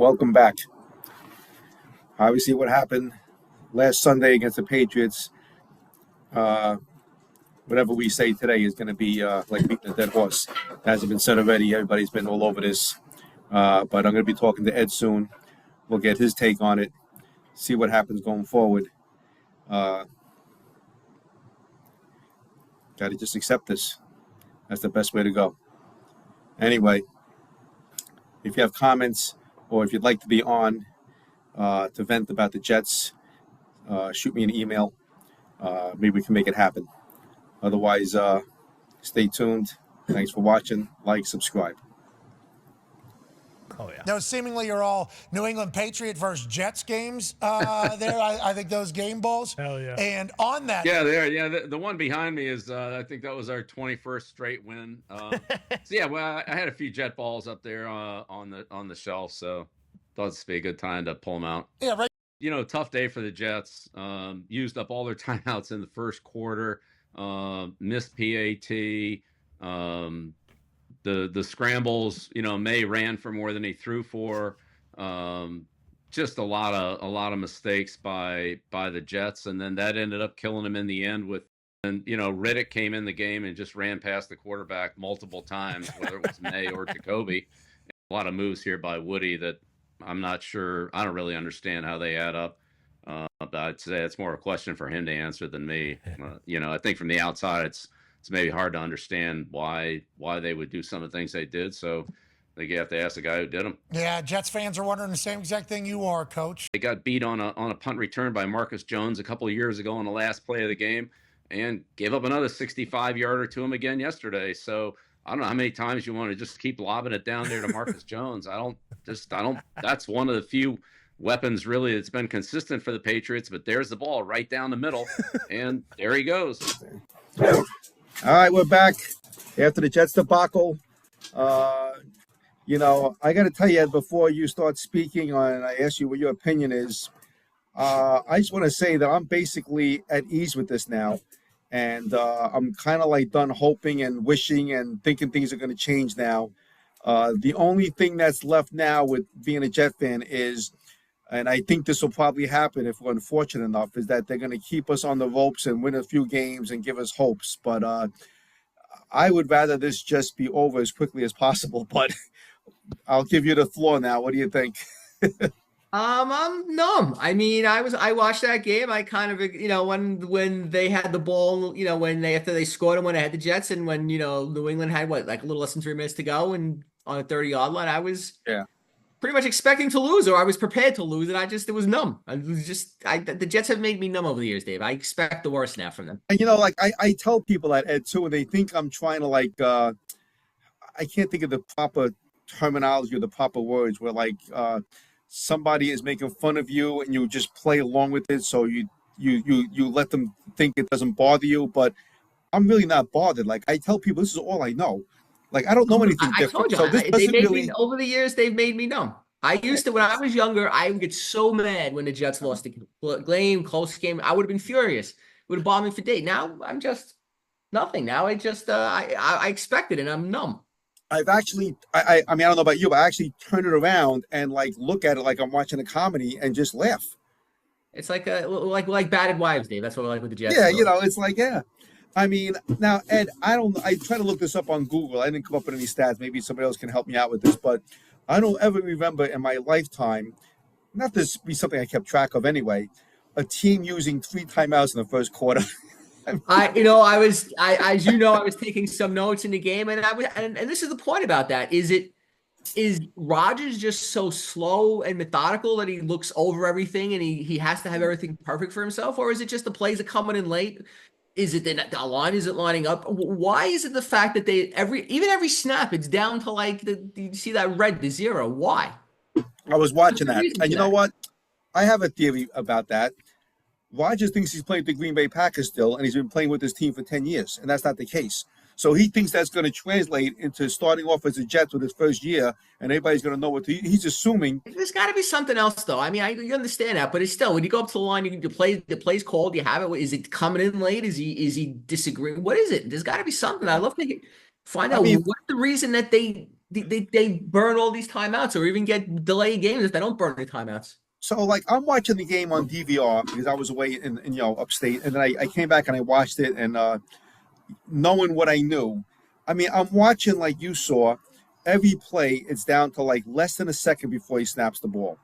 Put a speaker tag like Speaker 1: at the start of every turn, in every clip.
Speaker 1: welcome back. Obviously, what happened last Sunday against the Patriots, uh, whatever we say today is going to be like beating a dead horse. It hasn't been said already. Everybody's been all over this. But I'm going to be talking to Ed soon. We'll get his take on it, see what happens going forward. Got to just accept this. That's the best way to go. Anyway, if you have comments or if you'd like to be on to vent about the Jets, shoot me an email. Maybe we can make it happen. Otherwise, stay tuned. Thanks for watching. Like, subscribe.
Speaker 2: Oh, yeah.
Speaker 3: No, seemingly you're all New England Patriot versus Jets games there. I think those game balls.
Speaker 2: Hell yeah.
Speaker 3: And on that.
Speaker 4: Yeah, there. Yeah, the one behind me is, I think that was our 21st straight win. So, yeah, well, I had a few Jet balls up there on the shelf, so thought this would be a good time to pull them out.
Speaker 3: Yeah, right.
Speaker 4: You know, tough day for the Jets. Used up all their timeouts in the first quarter. Missed PAT. The scrambles, you know, May ran for more than he threw for. Just a lot of mistakes by the Jets, and then that ended up killing him in the end and you know, Riddick came in the game and just ran past the quarterback multiple times, whether it was May or Jacoby. A lot of moves here by Woody that I'm not sure. I don't really understand how they add up. But I'd say it's more a question for him to answer than me. You know, I think from the outside, it's maybe hard to understand why they would do some of the things they did. So I think you have to ask the guy who did them.
Speaker 3: Yeah, Jets fans are wondering the same exact thing you are, Coach.
Speaker 4: They got beat on a punt return by Marcus Jones a couple of years ago on the last play of the game, and gave up another 65-yarder to him again yesterday. So I don't know how many times you want to just keep lobbing it down there to Marcus Jones. I don't. That's one of the few weapons really that's been consistent for the Patriots. But there's the ball right down the middle, and there he goes.
Speaker 1: All right, we're back after the Jets debacle. You know, I got to tell you, before you start speaking on, and I ask you what your opinion is, I just want to say that I'm basically at ease with this now. And I'm kind of like done hoping and wishing and thinking things are going to change now. The only thing that's left now with being a Jet fan is, and I think this will probably happen if we're unfortunate enough, is that they're going to keep us on the ropes and win a few games and give us hopes. But I would rather this just be over as quickly as possible. But I'll give you the floor now. What do you think?
Speaker 5: I'm numb. I mean, I watched that game. I kind of, you know, when they had the ball, you know, after they scored and when they had the Jets, and when, you know, New England had like a little less than 3 minutes to go and on a 30-yard line, I was pretty much expecting to lose, or I was prepared to lose, and it was numb. The Jets have made me numb over the years, Dave. I expect the worst now from them.
Speaker 1: And you know, like I tell people that, Ed, too, and they think I'm trying to like I can't think of the proper terminology or the proper words where like somebody is making fun of you and you just play along with it, so you let them think it doesn't bother you. But I'm really not bothered. Like I tell people, this is all I know. Like I don't know anything different.
Speaker 5: I told you, over the years they've made me numb. I used to, when I was younger, I would get so mad when the Jets lost the game, close game. I would have been furious. It would have bothered me for days. Now I'm just nothing. Now I just I expect it and I'm numb.
Speaker 1: I've actually, I mean, I don't know about you, but I actually turn it around and like look at it like I'm watching a comedy and just laugh.
Speaker 5: It's like like batted wives, Dave. That's what I like with the Jets.
Speaker 1: Yeah, you know, it's like, yeah. I mean, now, Ed, I try to look this up on Google. I didn't come up with any stats. Maybe somebody else can help me out with this, but I don't ever remember in my lifetime, not this be something I kept track of anyway, a team using 3 timeouts in the first quarter.
Speaker 5: I was taking some notes in the game, and and this is the point about that. Is Rodgers just so slow and methodical that he looks over everything and he has to have everything perfect for himself? Or is it just the plays are coming in late? Is it the line isn't lining up? Why is it the fact that every snap it's down to like you see that red, the 0? Why?
Speaker 1: I was watching that, and you know what? I have a theory about that. Rodgers thinks he's playing with the Green Bay Packers still, and he's been playing with this team for 10 years, and that's not the case. So he thinks that's going to translate into starting off as a Jets with his first year, and everybody's going to know what he's assuming.
Speaker 5: There's got to be something else, though. I mean, you understand that, but it's still, when you go up to the line, the play's called, you have it. Is it coming in late? Is he disagreeing? What is it? There's got to be something. I'd love to find out what's the reason that they burn all these timeouts or even get delayed games if they don't burn any timeouts.
Speaker 1: So like I'm watching the game on DVR because I was away in upstate, and then I came back and I watched it, and knowing what I knew, I mean I'm watching like you saw every play. It's down to like less than a second before he snaps the ball.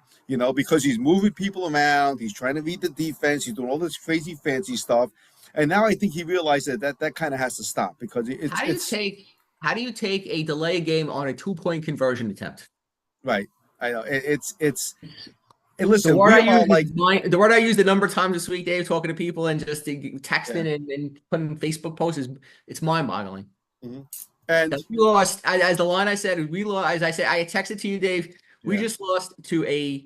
Speaker 1: Because he's moving people around, he's trying to read the defense, he's doing all this crazy fancy stuff, and now I think he realized that kind of has to stop because
Speaker 5: how do you take a delay game on a 2-point conversion attempt?
Speaker 1: Right. I know it's. Hey, listen,
Speaker 5: the word I used a number of times this week, Dave, talking to people and just texting and putting Facebook posts it's mind-boggling.
Speaker 1: Mm-hmm. And
Speaker 5: we lost, as the line I said, we lost. As I said, I texted to you, Dave. We just lost to a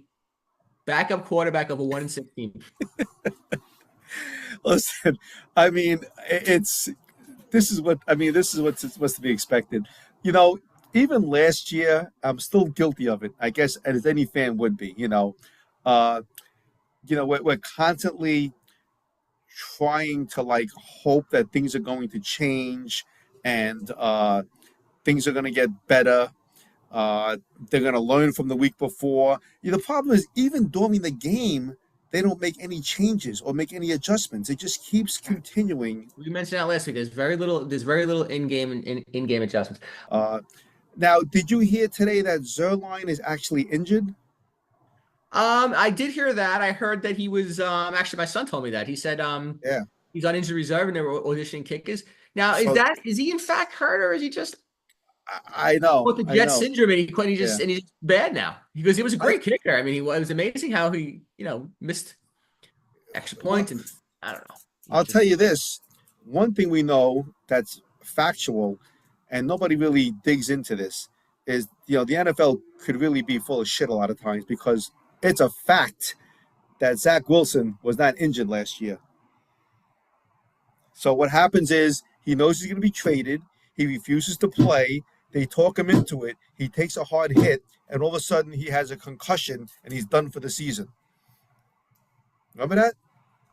Speaker 5: backup quarterback of a 1-6 team.
Speaker 1: Listen, I mean, this is what's supposed to be expected. Even last year, I'm still guilty of it, I guess, as any fan would be. We're constantly trying to like hope that things are going to change and things are going to get better. They're going to learn from the week before. The problem is even during the game, they don't make any changes or make any adjustments. It just keeps continuing.
Speaker 5: We mentioned that last week. There's very little in-game adjustments.
Speaker 1: Now, did you hear today that Zerline is actually injured?
Speaker 5: I did hear that. I heard that he was actually my son told me that. He said he's on injury reserve and they were auditioning kickers. Now, is he in fact hurt or is he just
Speaker 1: I know
Speaker 5: with the Jet syndrome and he's bad now? Because he was a great kicker. I mean, it was amazing how he, missed extra points and I don't know.
Speaker 1: I'll tell you this. One thing we know that's factual and nobody really digs into this is, the NFL could really be full of shit a lot of times because it's a fact that Zach Wilson was not injured last year. So what happens is he knows he's going to be traded. He refuses to play. They talk him into it. He takes a hard hit, and all of a sudden he has a concussion, and he's done for the season. Remember that?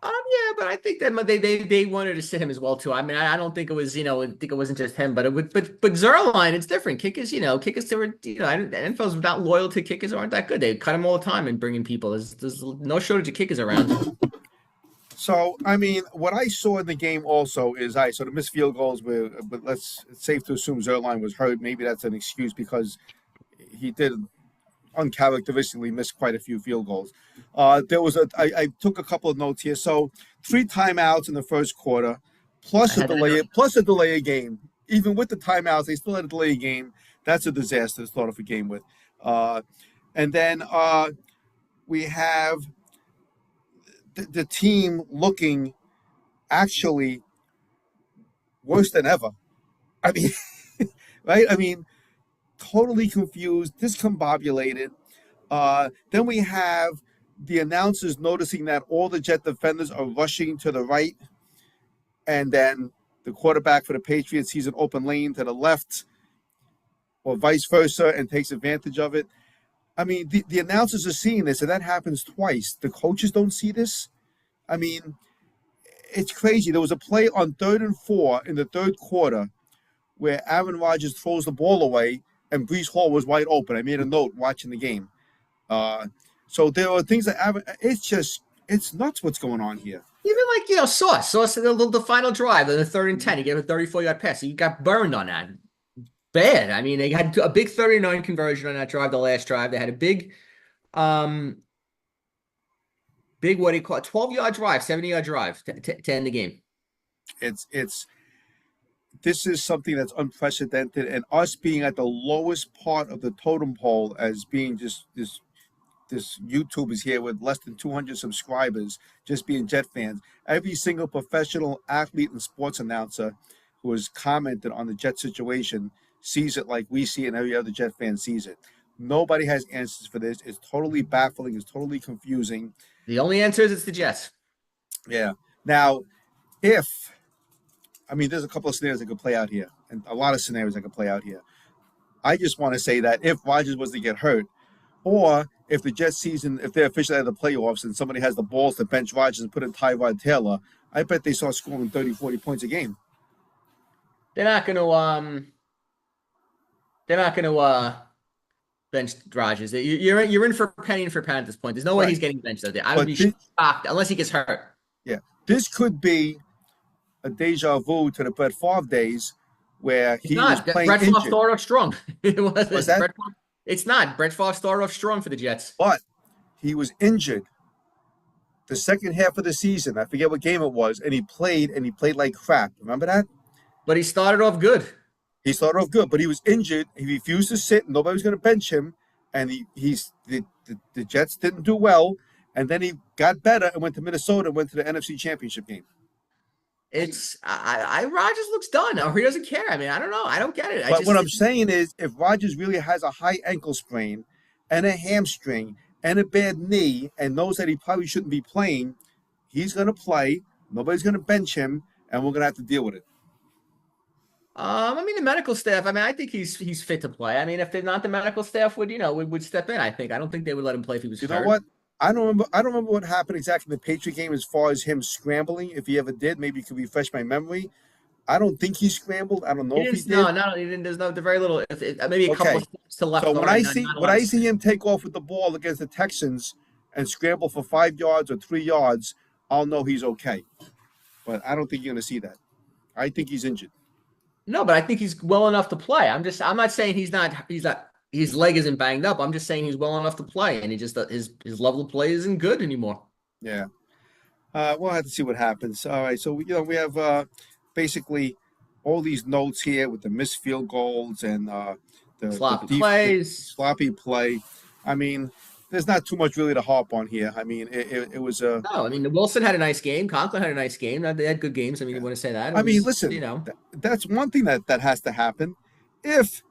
Speaker 5: Yeah, but I think that they wanted to sit him as well too. I mean, I don't think it was, I think it wasn't just him, but Zerline, it's different. Kickers, kickers were, NFL's not loyal to kickers aren't that good. They cut them all the time and bring in people. There's no shortage of kickers around.
Speaker 1: So, I mean, what I saw in the game also is so the missed field goals were, but it's safe to assume Zerline was hurt. Maybe that's an excuse because he did uncharacteristically missed quite a few field goals. I took a couple of notes here. So 3 timeouts in the first quarter, plus a delay of game. Even with the timeouts, they still had a delay of game. That's a disaster to start off a game with. And then we have the team looking actually worse than ever. I mean, right? I mean, totally confused, discombobulated. Then we have the announcers noticing that all the Jet defenders are rushing to the right, and then the quarterback for the Patriots sees an open lane to the left, or vice versa, and takes advantage of it. I mean, the announcers are seeing this, and that happens twice. The coaches don't see this. I mean, it's crazy. There was a play on 3rd and 4 in the third quarter where Aaron Rodgers throws the ball away, and Breece Hall was wide open. I made a note watching the game. So there are things that it's nuts what's going on here.
Speaker 5: Even like, Sauce the final drive, the 3rd and 10, he gave a 34-yard pass. He got burned on that. Bad. I mean, they had a big 39 conversion on that drive, the last drive. They had a big, what do you call it, 12-yard drive, 70-yard drive to end the game.
Speaker 1: This is something that's unprecedented, and us being at the lowest part of the totem pole as being just this YouTube is here with less than 200 subscribers, just being Jet fans. Every single professional athlete and sports announcer who has commented on the Jet situation sees it like we see it and every other Jet fan sees it. Nobody has answers for this. It's totally baffling. It's totally confusing.
Speaker 5: The only answer is it's the Jets.
Speaker 1: Yeah. Now, there's a couple of scenarios that could play out here, and a lot of scenarios that could play out here. I just want to say that if Rodgers was to get hurt, or if the Jets season, if they're officially out of the playoffs and somebody has the balls to bench Rodgers and put in Tyrod Taylor, I bet they start scoring 30, 40 points a game.
Speaker 5: They're not going They're not going to bench Rodgers. You're in for penny and for pound at this point. There's no way
Speaker 1: Right.
Speaker 5: he's getting benched out there. I
Speaker 1: But
Speaker 5: would be shocked unless he gets hurt.
Speaker 1: Yeah, this could be a deja vu to the Brett Favre days where he was playing
Speaker 5: Brett Favre
Speaker 1: injured.
Speaker 5: started off strong.
Speaker 1: Was that?
Speaker 5: It's not. Brett Favre started off strong for the Jets.
Speaker 1: But he was injured the second half of the season. I forget what game it was, and he played like crap. Remember that?
Speaker 5: But he started off good.
Speaker 1: He started off good, but he was injured. He refused to sit. Nobody was going to bench him, and the Jets didn't do well. And then he got better and went to Minnesota and went to the NFC Championship game.
Speaker 5: Rodgers looks done, or he doesn't care. I mean, I don't know. I don't get it.
Speaker 1: But what I'm saying is, if Rodgers really has a high ankle sprain and a hamstring and a bad knee and knows that he probably shouldn't be playing, he's going to play. Nobody's going to bench him, and we're going to have to deal with it.
Speaker 5: I mean, the medical staff. I mean, I think he's fit to play. I mean, if they're not, the medical staff would step in. I don't think they would let him play if he was hurt.
Speaker 1: You know what? I don't remember what happened exactly in the Patriot game as far as him scrambling. If he ever did, maybe you could refresh my memory. I don't think he scrambled. I don't know if he did.
Speaker 5: No, he didn't. There's very little. Maybe a couple of steps to left.
Speaker 1: So when I see him take off with the ball against the Texans and scramble for 5 yards or 3 yards, I'll know he's okay. But I don't think you're going to see that. I think he's injured.
Speaker 5: No, but I think he's well enough to play. I'm not saying he's not. His leg isn't banged up. I'm just saying he's well enough to play, and he just his level of play isn't good anymore.
Speaker 1: Yeah. We'll have to see what happens. All right. So we have basically all these notes here with the missed field goals and the sloppy play. I mean, there's not too much really to harp on here. I mean, it was a.
Speaker 5: No, I mean, Wilson had a nice game. Conklin had a nice game. They had good games. I mean, you want to say that?
Speaker 1: Listen, that's one thing that has to happen. If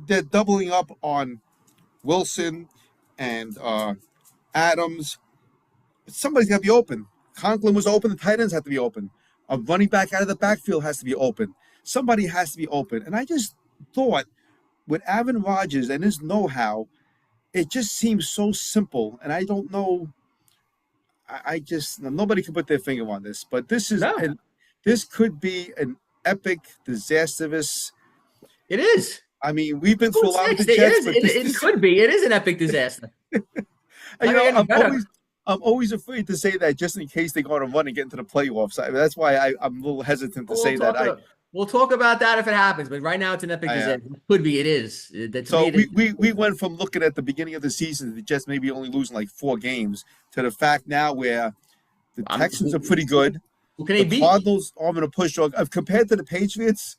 Speaker 1: they're doubling up on Wilson and Adams, somebody's got to be open. Conklin was open. The tight ends have to be open. A running back out of the backfield has to be open. Somebody has to be open. And I just thought with Aaron Rodgers and his know-how, it just seems so simple. And I don't know. Nobody can put their finger on this. But this could be an epic, disastrous.
Speaker 5: It is.
Speaker 1: I mean, we've been through a lot of the Jets.
Speaker 5: It could be. It is an epic disaster.
Speaker 1: I'm always afraid to say that just in case they go on a run and get into the playoffs. That's why I'm a little hesitant to say that.
Speaker 5: We'll talk about that if it happens, but right now it's an epic disaster. It could be. It is.
Speaker 1: We went from looking at the beginning of the season, the Jets maybe only losing like 4 games, to the fact now where the Texans are pretty good.
Speaker 5: Who can they beat?
Speaker 1: Cardinals are going to push on. Compared to the Patriots,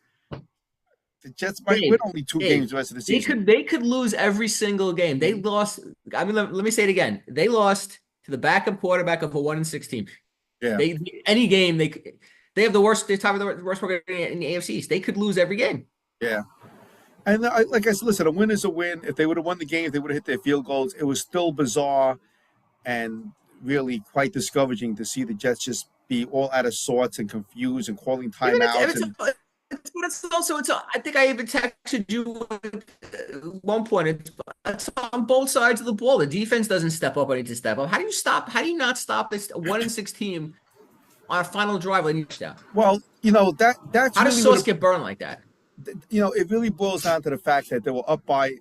Speaker 1: the Jets might win only 2 games the rest of the season.
Speaker 5: They could lose every single game. They lost. I mean, let me say it again. They lost to the backup quarterback of a 1-6 team.
Speaker 1: Yeah.
Speaker 5: Any game they have the worst. They're top of the worst record in the AFC East. They could lose every game.
Speaker 1: Yeah. And like I said, listen, a win is a win. If they would have won the game, if they would have hit their field goals, it was still bizarre and really quite discouraging to see the Jets just be all out of sorts and confused and calling timeouts.
Speaker 5: I think I even texted you at one point. It's on both sides of the ball. The defense doesn't step up. I need to step up. How do you not stop this 1-6 team on a final drive when you touchdown?
Speaker 1: Well, that's
Speaker 5: how does Sauce get burned like that?
Speaker 1: It really boils down to the fact that they were up by,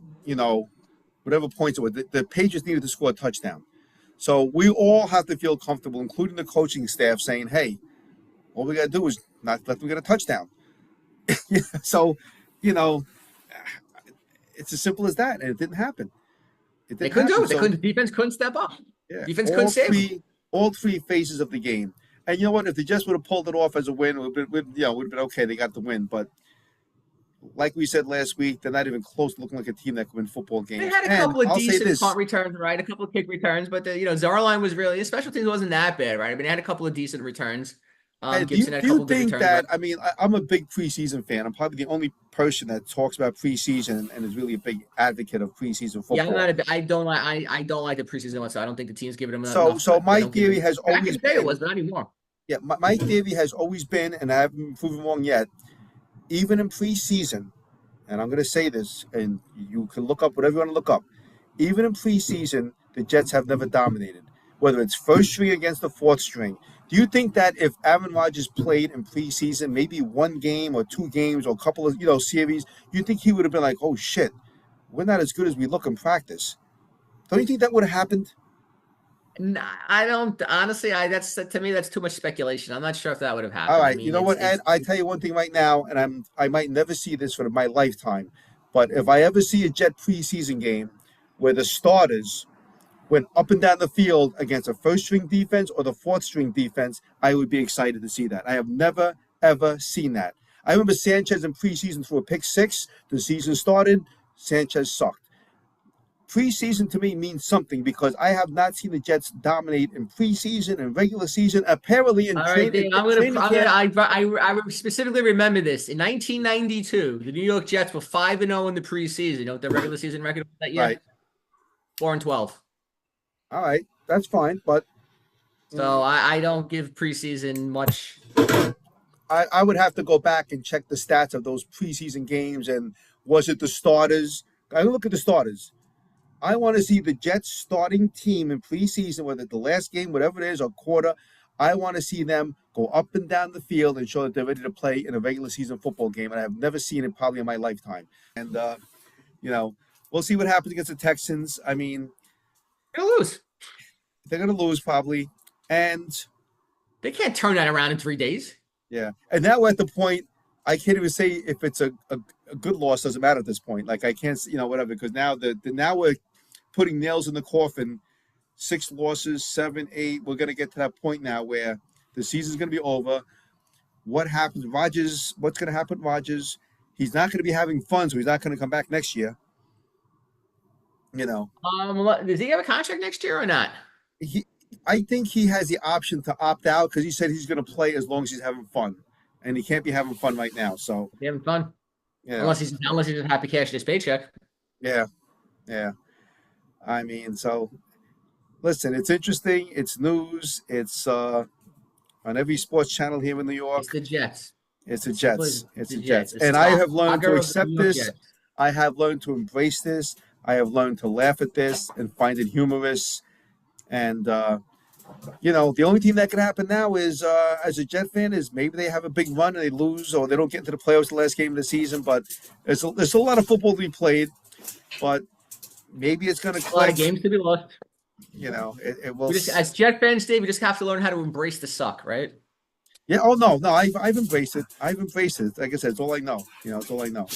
Speaker 1: whatever points it was. The Patriots needed to score a touchdown. So we all have to feel comfortable, including the coaching staff, saying, hey, all we got to do is not let them get a touchdown. So, it's as simple as that. And it didn't happen.
Speaker 5: They couldn't do it. The defense couldn't step up.
Speaker 1: Yeah.
Speaker 5: Defense couldn't save them.
Speaker 1: All 3 phases of the game. And you know what? If they just would have pulled it off as a win, it would have been okay. They got the win. But like we said last week, they're not even close to looking like a team that could win football games.
Speaker 5: They had a couple of decent punt returns, right? A couple of kick returns, but Zarline was really, special teams wasn't that bad, right? I mean, they had a couple of decent returns.
Speaker 1: Do you think that? I mean, I'm a big preseason fan. I'm probably the only person that talks about preseason and is really a big advocate of preseason football.
Speaker 5: Yeah, I don't like the preseason one, so I don't think the team's giving them
Speaker 1: enough. So my theory has always been
Speaker 5: it was, but not anymore.
Speaker 1: Yeah, my theory has always been, and I haven't been proven wrong yet, even in preseason, and I'm going to say this, and you can look up whatever you want to look up. Even in preseason, the Jets have never dominated, whether it's first string against the fourth string. Do you think that if Aaron Rodgers played in preseason, maybe 1 game or 2 games or a couple of series, you think he would have been like, oh shit, we're not as good as we look in practice. Don't you think that would have happened?
Speaker 5: No, I don't honestly. That's to me that's too much speculation. I'm not sure if that would have happened.
Speaker 1: All
Speaker 5: I
Speaker 1: right,
Speaker 5: mean,
Speaker 1: you know what, Ed? I tell you one thing right now, and I might never see this for my lifetime, but if I ever see a Jet preseason game where the starters went up and down the field against a first string defense or the fourth string defense, I would be excited to see that. I have never ever seen that. I remember Sanchez in preseason threw a pick six. The season started, Sanchez sucked. Preseason to me means something because I have not seen the Jets dominate in preseason and regular season. Apparently, in
Speaker 5: all right,
Speaker 1: training,
Speaker 5: Dave, I specifically remember this. In 1992, the New York Jets were 5-0 in the preseason. You know what their regular season record was that year?
Speaker 1: right?
Speaker 5: 4-12.
Speaker 1: All right, that's fine, but
Speaker 5: So I don't give preseason much.
Speaker 1: I would have to go back and check the stats of those preseason games and was it the starters? I look at the starters. I want to see the Jets starting team in preseason, whether the last game, whatever it is, or quarter. I want to see them go up and down the field and show that they're ready to play in a regular season football game. And I have never seen it probably in my lifetime. And, we'll see what happens against the Texans. I mean,
Speaker 5: They're gonna lose.
Speaker 1: they're going to lose probably. And,
Speaker 5: They can't turn that around in 3 days.
Speaker 1: yeah. And now we're at the point, I can't even say if it's a good loss, doesn't matter at this point. Like, I can't, whatever, because now now we're putting nails in the coffin. 6 losses, 7, 8. We're going to get to that point now where the season's going to be over. What happens? Rodgers, what's going to happen, Rodgers? He's not going to be having fun, so he's not going to come back next year.
Speaker 5: Does he have a contract next year or not?
Speaker 1: I think he has the option to opt out because he said he's going to play as long as he's having fun. And he can't be having fun right now. So,
Speaker 5: He having fun?
Speaker 1: yeah.
Speaker 5: Unless he's just happy cashing his paycheck.
Speaker 1: Yeah. I mean, so listen, it's interesting. It's news. It's on every sports channel here in New York.
Speaker 5: It's the Jets.
Speaker 1: It's the Jets. It's the Jets.
Speaker 5: It's
Speaker 1: And I have learned to accept this.
Speaker 5: Jets.
Speaker 1: I have learned to embrace this. I have learned to laugh at this and find it humorous. And, the only thing that can happen now is, as a Jet fan, is maybe they have a big run and they lose or they don't get into the playoffs the last game of the season. But there's a lot of football to be played. But maybe it's going to click.
Speaker 5: A lot of games to be lost.
Speaker 1: It will.
Speaker 5: As Jet fans, Dave, we just have to learn how to embrace the suck, right?
Speaker 1: Yeah. Oh no. I've embraced it. Like I said, it's all I know. It's all I know.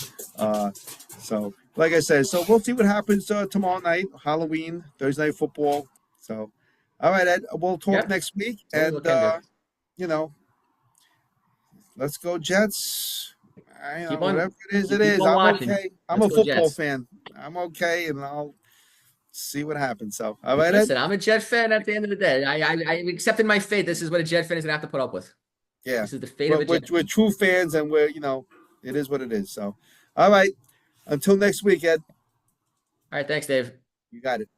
Speaker 1: So, like I said, so we'll see what happens tomorrow night, Halloween, Thursday night football. So, all right, Ed. We'll talk next week, and let's go Jets. Whatever it is, it is. I'm
Speaker 5: watching.
Speaker 1: okay. I'm a football fan. I'm okay, and I'll see what happens. So, all right,
Speaker 5: Listen,
Speaker 1: Ed?
Speaker 5: I'm a Jet fan at the end of the day. I accepted my fate. This is what a Jet fan is going to have to put up with.
Speaker 1: Yeah.
Speaker 5: This is the fate of a Jet.
Speaker 1: We're true fans, and it is what it is. So, all right. Until next week, Ed.
Speaker 5: All right, thanks, Dave.
Speaker 1: You got it.